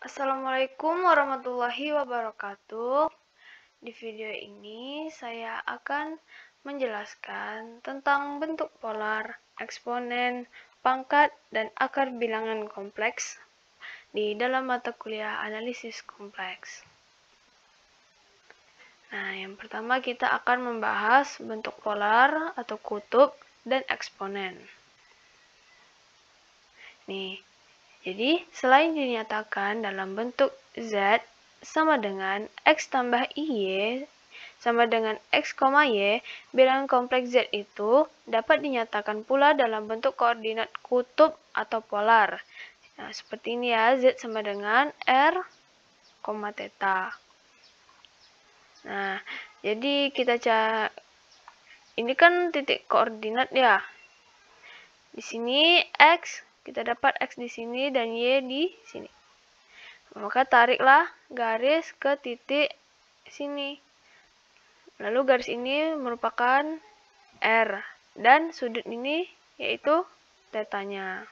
Assalamualaikum warahmatullahi wabarakatuh. Di video ini saya akan menjelaskan tentang bentuk polar, eksponen, pangkat, dan akar bilangan kompleks di dalam mata kuliah analisis kompleks. Nah, yang pertama kita akan membahas bentuk polar atau kutub dan eksponen. Nih, jadi selain dinyatakan dalam bentuk Z sama dengan X tambah Y sama dengan X, Y, bilangan kompleks Z itu dapat dinyatakan pula dalam bentuk koordinat kutub atau polar. Nah, seperti ini ya, Z sama dengan R, theta. Nah, jadi kita ini kan titik koordinat ya. Di sini X, kita dapat X di sini dan Y di sini. Maka tariklah garis ke titik sini. Lalu garis ini merupakan R dan sudut ini yaitu tetanya.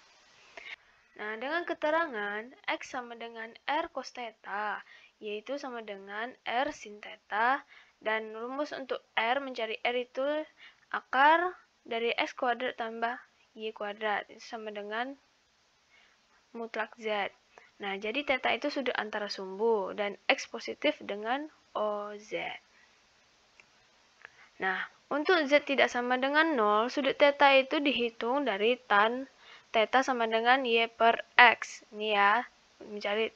Nah, dengan keterangan X sama dengan R cos theta, yaitu sama dengan R sin theta, dan rumus untuk R mencari R itu akar dari X kuadrat tambah Y kuadrat, itu sama dengan mutlak Z. Nah, jadi theta itu sudut antara sumbu dan X positif dengan OZ. Nah, untuk Z tidak sama dengan 0, sudut theta itu dihitung dari tan theta sama dengan Y per X. Ini ya, mencari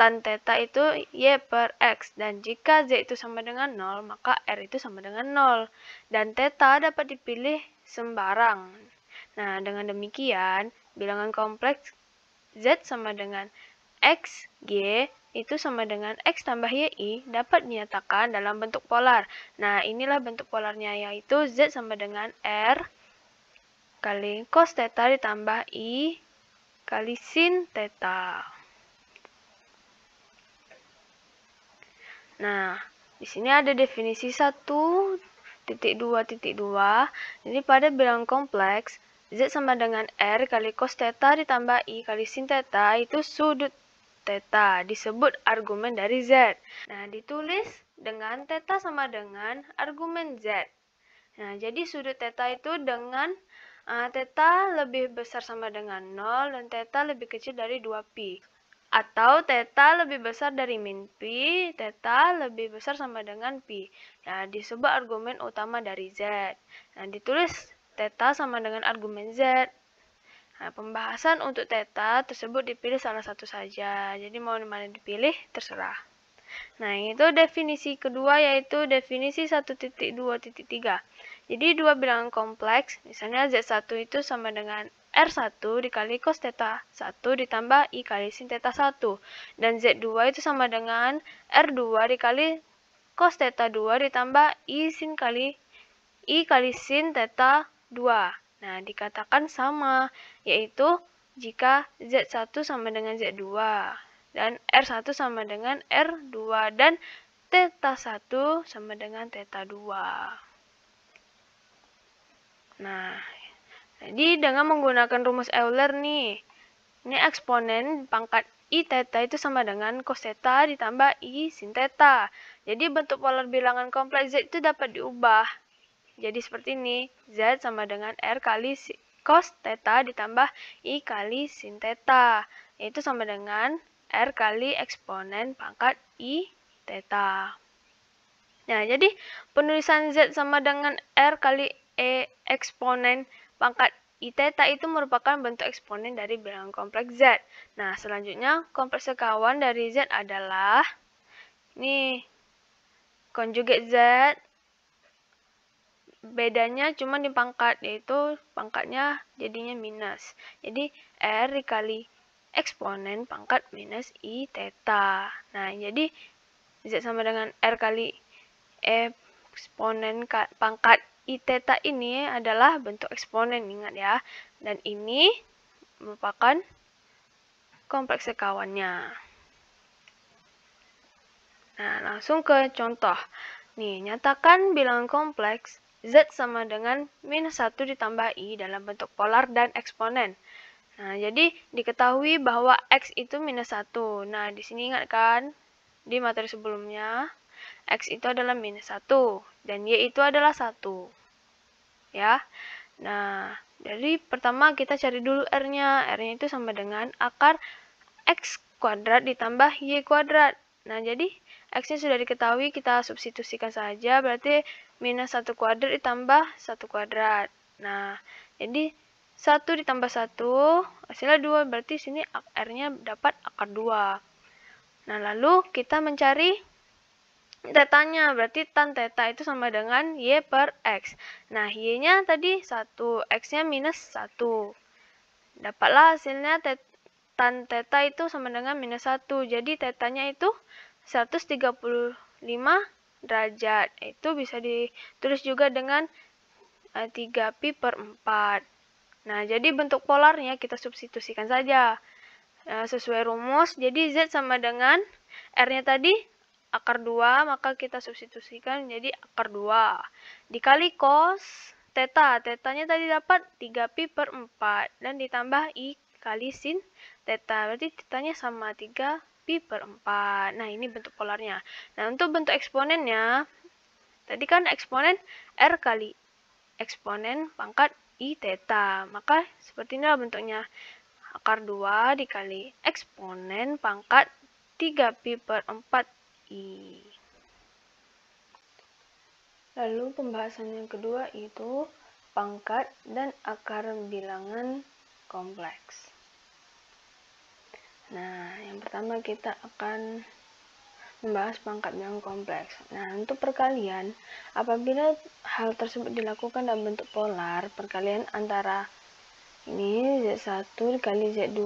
tan theta itu Y per X. Dan jika Z itu sama dengan 0, maka R itu sama dengan 0. Dan theta dapat dipilih sembarang. Nah, dengan demikian, bilangan kompleks Z sama dengan X, G, itu sama dengan X tambah YI dapat dinyatakan dalam bentuk polar. Nah, inilah bentuk polarnya, yaitu Z sama dengan R kali cos theta ditambah I kali sin theta. Nah, di sini ada definisi 1.2.2. Jadi pada bilangan kompleks, Z sama dengan R kali cos theta ditambah I kali sin theta itu sudut theta, disebut argumen dari Z. Nah, ditulis dengan theta sama dengan argumen Z. Nah, jadi sudut theta itu dengan theta lebih besar sama dengan 0 dan theta lebih kecil dari 2pi. Atau theta lebih besar dari min pi, theta lebih besar sama dengan pi. Nah, disebut argumen utama dari Z. Nah, ditulis theta sama dengan argumen Z. Nah, pembahasan untuk theta tersebut dipilih salah satu saja. Jadi mau mana dipilih, terserah. Nah, itu definisi kedua yaitu definisi 1.2.3. Jadi dua bilangan kompleks, misalnya Z1 itu sama dengan R1 dikali cos theta 1 ditambah I kali sin theta 1. Dan Z2 itu sama dengan R2 dikali cos theta 2 ditambah I kali sin theta 2. Nah, dikatakan sama, yaitu jika Z1 sama dengan Z2 dan R1 sama dengan R2 dan theta 1 sama dengan theta 2. Nah, jadi dengan menggunakan rumus Euler nih, ini eksponen pangkat I theta itu sama dengan cos theta ditambah I sin theta. Jadi bentuk polar bilangan kompleks Z itu dapat diubah. Jadi seperti ini, Z sama dengan R kali cos theta ditambah I kali sin theta. Yaitu sama dengan R kali eksponen pangkat I theta. Nah, jadi penulisan Z sama dengan R kali E eksponen pangkat I theta itu merupakan bentuk eksponen dari bilangan kompleks Z. Nah, selanjutnya kompleks sekawan dari Z adalah ini konjugat Z. Bedanya cuma di pangkat, yaitu pangkatnya jadinya minus. Jadi R dikali eksponen pangkat minus I theta. Nah, jadi Z sama dengan R kali eksponen pangkat I theta ini adalah bentuk eksponen, ingat ya. Dan ini merupakan kompleks sekawannya. Nah, langsung ke contoh. Nih, nyatakan bilangan kompleks Z sama dengan minus 1 ditambah I dalam bentuk polar dan eksponen. Nah, jadi diketahui bahwa X itu minus 1. Nah, di sini ingat kan, di materi sebelumnya, X itu adalah minus 1, dan Y itu adalah 1. Ya. Nah, jadi pertama kita cari dulu R-nya. R-nya itu sama dengan akar X kuadrat ditambah Y kuadrat. Nah, jadi X-nya sudah diketahui, kita substitusikan saja, berarti minus 1 kuadrat ditambah 1 kuadrat. Nah, jadi 1 ditambah 1, hasilnya 2, berarti sini R-nya dapat akar 2. Nah, lalu kita mencari tetanya, berarti tan teta itu sama dengan Y per X. Nah, Y-nya tadi 1, X-nya minus 1. Dapatlah hasilnya tan teta itu sama dengan minus 1. Jadi tetanya itu 135 derajat. Itu bisa ditulis juga dengan 3pi per 4. Nah, jadi bentuk polarnya kita substitusikan saja. Sesuai rumus, jadi Z sama dengan R-nya tadi akar 2, maka kita substitusikan menjadi akar 2. Dikali cos theta. Tetanya tadi dapat 3pi per 4. Dan ditambah I kali sin theta. Berarti tetanya sama 3pi per 4. Nah, ini bentuk polarnya. Nah, untuk bentuk eksponennya, tadi kan eksponen R kali eksponen pangkat I theta. Maka seperti inilah bentuknya. Akar 2 dikali eksponen pangkat 3pi per 4i. Lalu pembahasan yang kedua itu pangkat dan akar bilangan kompleks. Nah, yang pertama kita akan membahas pangkat bilangan kompleks. Nah, untuk perkalian, apabila hal tersebut dilakukan dalam bentuk polar, perkalian antara ini Z1 dikali Z2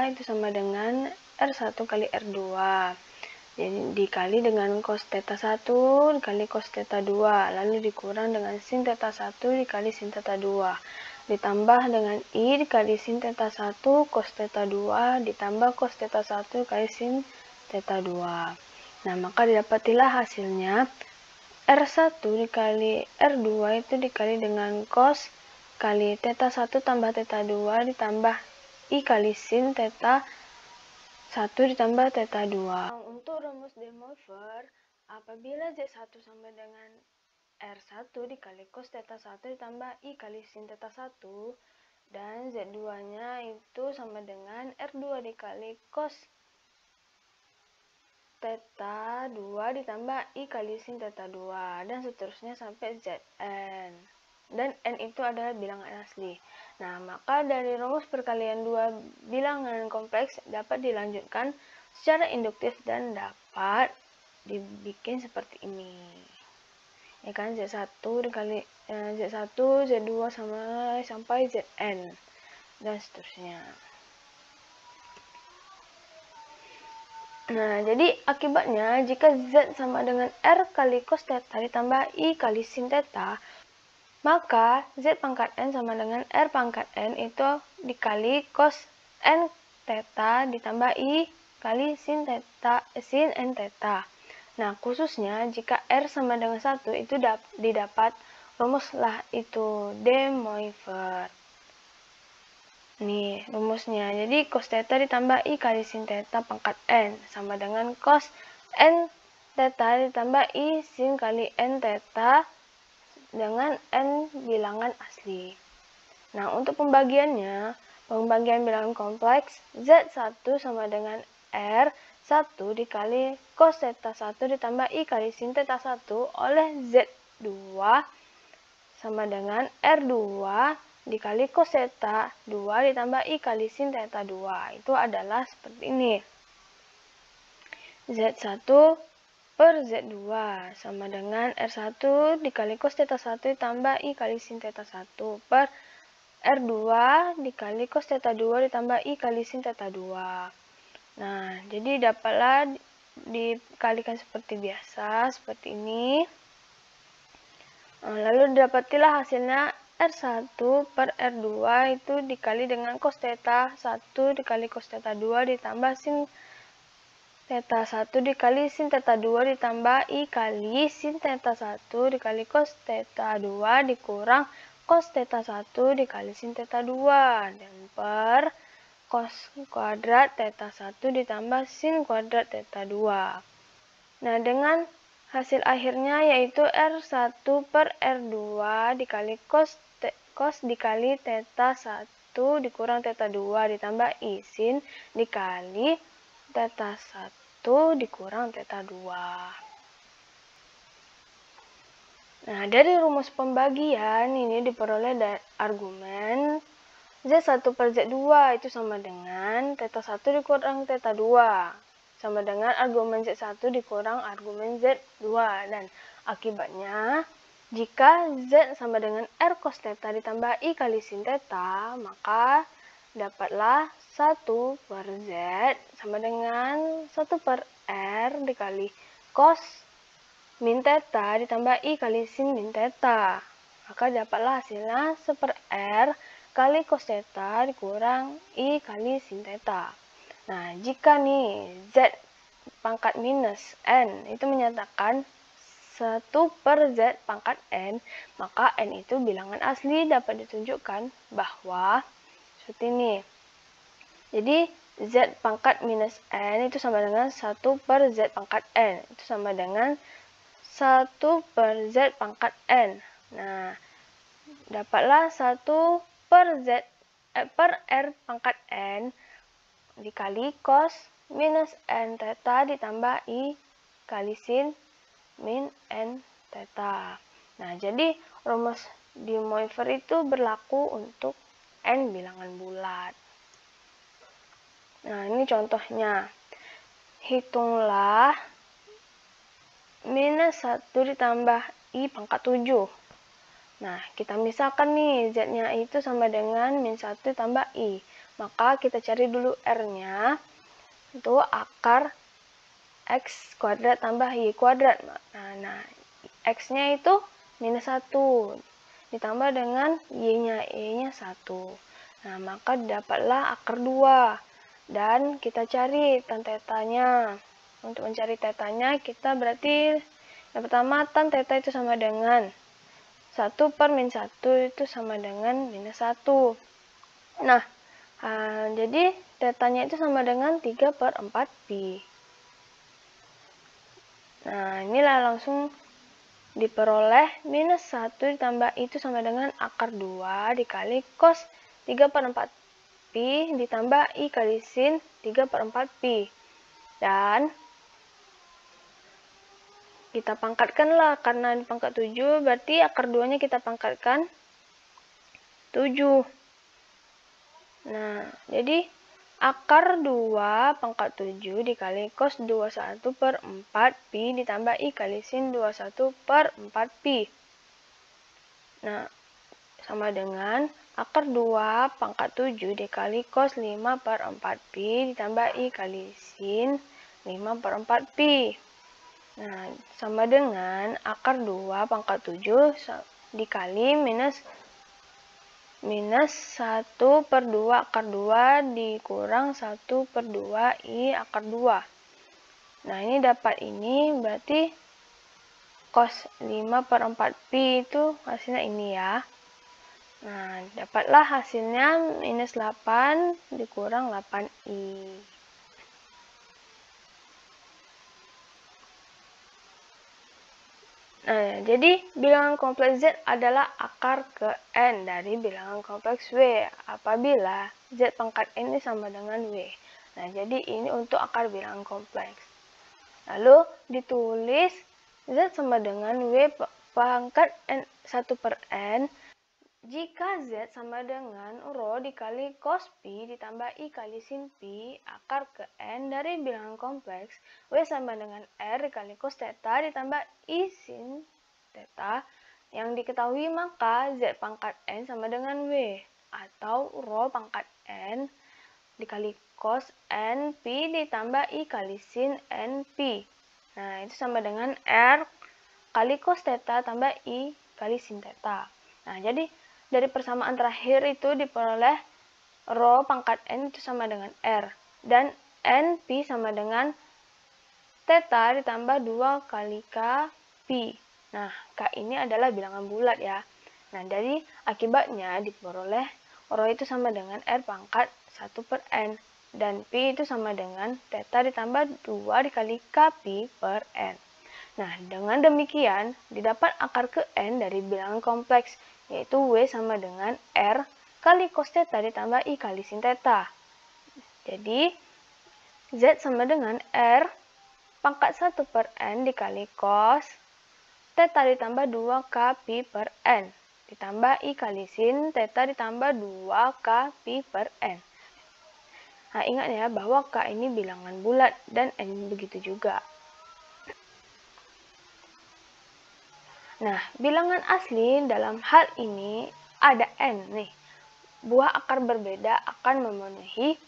itu sama dengan R1 kali R2. Jadi dikali dengan cos theta 1 dikali cos theta 2. Lalu dikurang dengan sin theta 1 dikali sin theta 2. Ditambah dengan I dikali sin theta 1 cos theta 2 ditambah cos theta 1 dikali sin theta 2. Nah, maka didapatilah hasilnya R1 dikali R2 itu dikali dengan cos kali theta 1 tambah theta 2 ditambah I kali sin theta 1 ditambah theta 2. Untuk rumus De Moivre, apabila Z1 sama dengan R1 dikali cos theta 1 ditambah I kali sin theta 1, dan Z2-nya itu sama dengan R2 dikali cos theta 2 ditambah I kali sin theta 2, dan seterusnya sampai Zn. Dan N itu adalah bilangan asli. Nah, maka dari rumus perkalian dua bilangan kompleks dapat dilanjutkan secara induktif dan dapat dibikin seperti ini. Ya kan, Z1 dikali Z1, Z2 sama sampai Zn dan seterusnya. Nah, jadi akibatnya jika Z sama dengan R kali cos theta ditambah I kali sin theta, maka Z pangkat N sama dengan R pangkat N itu dikali cos N theta ditambah I kali sin N theta. Nah, khususnya jika R sama dengan 1 itu didapat rumuslah itu De Moivre. Nih rumusnya. Jadi cos theta ditambah I kali sin theta pangkat N sama dengan cos N theta ditambah I sin kali N theta dengan N bilangan asli. Nah, untuk pembagian bilangan kompleks, Z1 sama dengan R1 dikali cos theta 1 ditambah I kali sin theta 1 oleh Z2 sama dengan R2 dikali cos theta 2 ditambah I kali sin theta 2. Itu adalah seperti ini. Z1 per Z2 sama dengan R1 dikali cos theta 1 ditambah I kali sin theta 1 per R2 dikali cos theta 2 ditambah I kali sin theta 2. Nah, jadi dapatlah dikalikan seperti biasa, seperti ini. Lalu dapatilah hasilnya R1 per R2 itu dikali dengan cos theta 1 dikali cos theta 2 ditambah sin theta 1 dikali sin theta 2 ditambah I kali sin theta 1 dikali cos theta 2 dikurang cos theta 1 dikali sin theta 2 dan per cos kuadrat theta 1 ditambah sin kuadrat theta 2. Nah, dengan hasil akhirnya yaitu R1 per R2 dikali cos dikali theta 1 dikurang theta 2 ditambah I sin dikali theta 1 dikurang theta 2. Nah, dari rumus pembagian ini diperoleh dari argumen Z1 per Z2 itu sama dengan theta 1 dikurang theta 2. Sama dengan argumen Z1 dikurang argumen Z2. Dan akibatnya, jika Z sama dengan R cos theta ditambah I kali sin theta, maka dapatlah 1 per Z sama dengan 1 per R dikali cos min theta ditambah I kali sin min theta. Maka dapatlah hasilnya 1 per R kali cos theta dikurang I kali sin theta. Nah, jika nih Z pangkat minus N itu menyatakan 1 per Z pangkat N, maka N itu bilangan asli dapat ditunjukkan bahwa seperti ini. Jadi, Z pangkat minus N itu sama dengan 1 per Z pangkat N. Itu sama dengan 1 per Z pangkat N. Nah, dapatlah 1 per R pangkat N dikali cos minus N theta ditambah I kali sin min N theta. Nah, jadi rumus de Moivre itu berlaku untuk N bilangan bulat. Nah, ini contohnya. Hitunglah minus 1 ditambah I pangkat 7. Nah, kita misalkan nih, Z-nya itu sama dengan min 1 ditambah I. Maka kita cari dulu R-nya. Itu akar X kuadrat tambah Y kuadrat. Nah, X-nya itu minus 1. Ditambah dengan Y-nya. Y-nya 1. Nah, maka dapatlah akar 2. Dan kita cari tan tetanya. Untuk mencari tetanya, kita berarti yang pertama tan teta itu sama dengan 1 per min 1 itu sama dengan minus 1. Nah, jadi tetanya itu sama dengan 3 per 4 pi. Nah, inilah langsung diperoleh minus 1 ditambah itu sama dengan akar 2 dikali cos 3 per 4 pi ditambah I kali sin 3 per 4 pi. Dan kita pangkatkan lah, karena di pangkat 7 berarti akar 2-nya kita pangkatkan 7. Nah, jadi akar 2 pangkat 7 dikali cos 21 per 4 pi ditambah I kali sin 21 per 4 pi. Nah, sama dengan akar 2 pangkat 7 dikali cos 5 per 4 pi ditambah I kali sin 5 per 4 pi. Nah, sama dengan akar 2 pangkat 7 dikali minus 1 per 2 akar 2 dikurang 1 per 2 I akar 2. Nah, ini dapat ini berarti cos 5 per 4 pi itu hasilnya ini ya. Nah, dapatlah hasilnya minus 8 dikurang 8I. Nah, jadi bilangan kompleks Z adalah akar ke N dari bilangan kompleks W apabila Z pangkat N ini sama dengan W. Nah, jadi ini untuk akar bilangan kompleks. Lalu ditulis Z sama dengan W pangkat N 1 per N jika Z sama dengan rho dikali cos pi ditambah I kali sin pi akar ke N dari bilangan kompleks W sama dengan R dikali cos theta ditambah I sin theta yang diketahui, maka Z pangkat N sama dengan W atau rho pangkat N dikali cos N pi ditambah I kali sin N pi. Nah, itu sama dengan R kali cos theta tambah I kali sin theta. Nah, jadi dari persamaan terakhir itu diperoleh rho pangkat N itu sama dengan R. Dan N pi sama dengan theta ditambah 2 kali K pi. Nah, K ini adalah bilangan bulat ya. Nah, dari akibatnya diperoleh Rho itu sama dengan R pangkat 1 per N. Dan Pi itu sama dengan Theta ditambah 2 dikali K Pi per N. Nah, dengan demikian, didapat akar ke N dari bilangan kompleks, yaitu W sama dengan R kali cos Theta ditambah I kali sin Theta. Jadi, Z sama dengan R pangkat 1 per N dikali cos Theta ditambah 2K Pi per N. Ditambah I kali sin Theta ditambah 2K Pi per N. Nah, ingat ya bahwa K ini bilangan bulat dan N begitu juga. Nah, bilangan asli dalam hal ini ada N nih. Buah akar berbeda akan memenuhi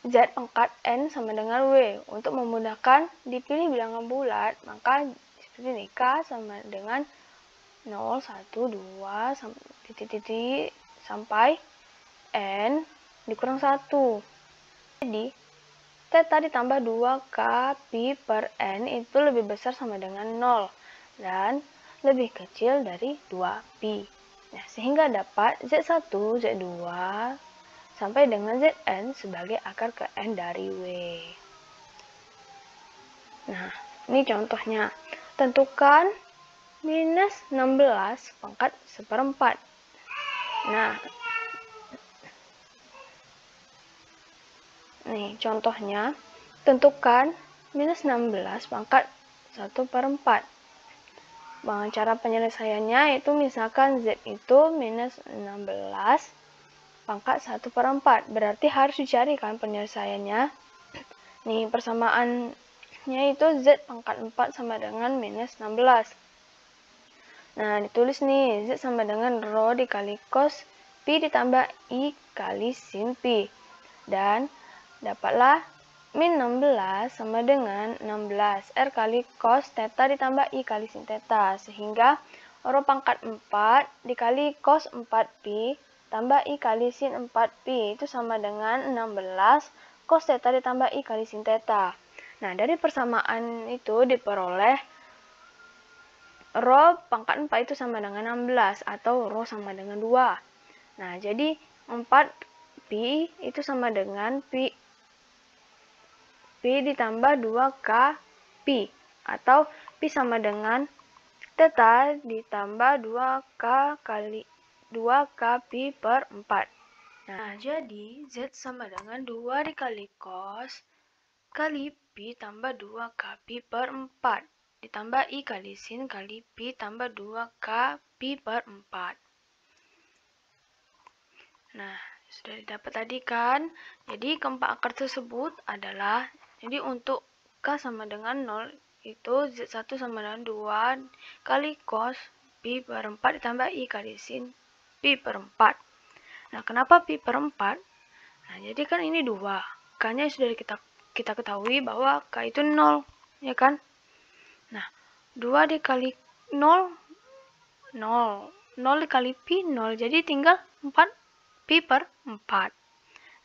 Z pangkat N sama dengan W. Untuk memudahkan dipilih bilangan bulat, maka seperti ini, K sama dengan 0, 1, 2, titik-titik sampai N dikurang 1. Jadi, Theta ditambah 2K Pi per N itu lebih besar sama dengan 0 dan lebih kecil dari 2Pi. Nah, sehingga dapat Z1, Z2 sampai dengan Zn sebagai akar ke N dari W. Nah, ini contohnya. Tentukan minus 16 pangkat 1/4. Nah, nih contohnya. Tentukan minus 16 pangkat 1/4. Cara penyelesaiannya itu misalkan Z itu minus 16 pangkat 1/4. Berarti harus dicari kan penyelesaiannya. Nih persamaannya itu Z pangkat 4 sama dengan minus 16. Nah, ditulis nih, Z sama dengan Rho dikali cos Pi ditambah I kali sin Pi. Dan dapatlah min 16 sama dengan 16 R kali cos Theta ditambah I kali sin Theta. Sehingga Rho pangkat 4 dikali cos 4Pi tambah I kali sin 4Pi itu sama dengan 16 cos Theta ditambah I kali sin Theta. Nah, dari persamaan itu diperoleh Rho pangkat 4 itu sama dengan 16 atau Rho sama dengan 2. Nah, jadi 4Pi itu sama dengan Pi ditambah 2K Pi atau Pi sama dengan Theta ditambah 2K kali 2K Pi per 4. Nah, jadi Z sama dengan 2 dikali cos kali Pi tambah 2K Pi per 4. Ditambah I kali sin kali Pi tambah 2K Pi per 4. Nah, sudah didapat tadi kan? Jadi keempat akar tersebut adalah, jadi untuk K sama dengan 0, itu Z1 sama dengan 2 kali cos Pi per 4 ditambah I kali sin Pi per 4. Nah, kenapa Pi per 4? Nah, jadi kan ini 2. K-nya sudah kita ketahui bahwa K itu 0, ya kan? Nah, 2 dikali 0, 0. 0 dikali Pi, 0. Jadi tinggal 4 Pi per 4.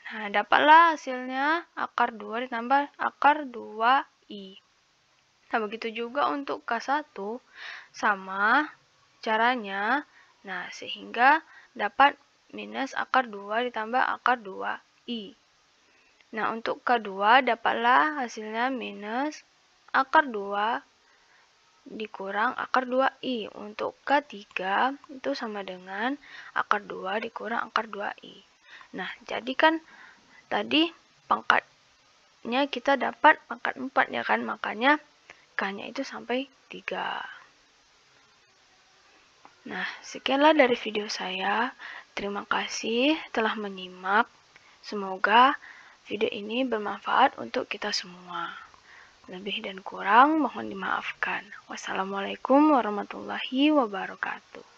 Nah, dapatlah hasilnya akar 2 ditambah akar 2I. Nah, begitu juga untuk K1 sama caranya. Nah, sehingga dapat minus akar 2 ditambah akar 2I. Nah, untuk K2 dapatlah hasilnya minus akar 2 dikurang akar 2I. Untuk K3 itu sama dengan akar 2 dikurang akar 2I. Nah, jadi kan tadi pangkatnya kita dapat pangkat 4 ya kan, makanya K-nya itu sampai 3. Nah, sekianlah dari video saya. Terima kasih telah menyimak. Semoga video ini bermanfaat untuk kita semua. Lebih dan kurang mohon dimaafkan. Wassalamualaikum warahmatullahi wabarakatuh.